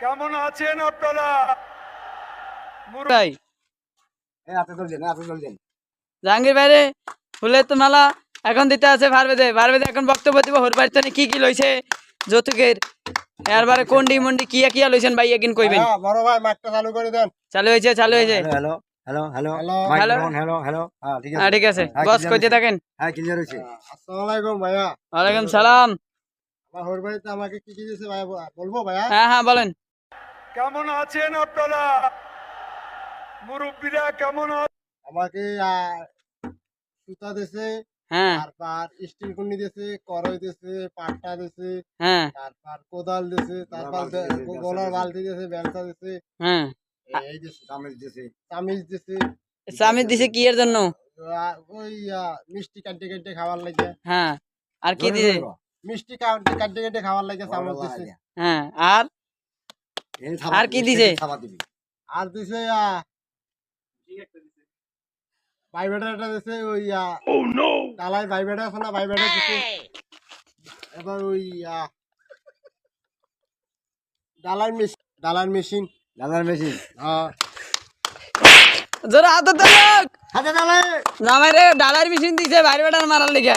কেমন আছেন আপনারা? ভাই জাহাঙ্গীর ভাইরে ফুলের তো মেলা এখন দিতে আছে ভারবেদে এখন বক্তব্য দিব হোর বাড়িতে কি কি লইছে যৌতুকের এরবারে কোন্ডি মন্ডি কিয়া কিয়া লইছেন ভাই একদিন কইবেন। বড় ভাই মাইকটা চালু করে দেন। চালু হয়েছে hello hello hello hello hello hello ঠিক আছে ঠিক আছে বস কইতে থাকেন। হ্যাঁ ক্লিয়ার হইছে। আসসালামু আলাইকুম ভাইয়া। ওয়ালাইকুম সালাম। আমার হোর বাড়িতে আমাকে কি কি দিয়েছে ভাইয়া বলবো ভাইয়া? হ্যাঁ বলেন। কেমন আছেন আপনারা? মুরব্বীরা কেমন আছেন? আমাকে সুতা দিয়েছে, হ্যাঁ তারপর স্টিল কুন্ডি দিয়েছে, করই দিয়েছে, পাট্টা দিয়েছে, হ্যাঁ তারপর কোদাল দিয়েছে, তারপর গোলার বালতি দিয়েছে, বেলচা দিয়েছে, হ্যাঁ এই দিয়েছে চামিচ দিয়েছে, চামিচ দিয়েছে। স্বামী দিছে কি এর জন্য? ওই মিষ্টি কাটতে কাটতে খাওয়ার লাগে। হ্যাঁ আর কি দিছে? মিষ্টি কাটতে কাটতে খাওয়ার লাগে চামচ দিছে। হ্যাঁ আর কি দিছে? আর দিছে ভাইবেটারটা দিছে ওই ডালাই ভাইবেটা আছে না, ভাইবেটা দিছে। এবার ওই ডালার মেশিন হ্যাঁ জোরে হাতে তোলো। হাতে ডালাই জামাই রে ডালার মেশিন দিছে বাইরে বেটার মারার লিগা।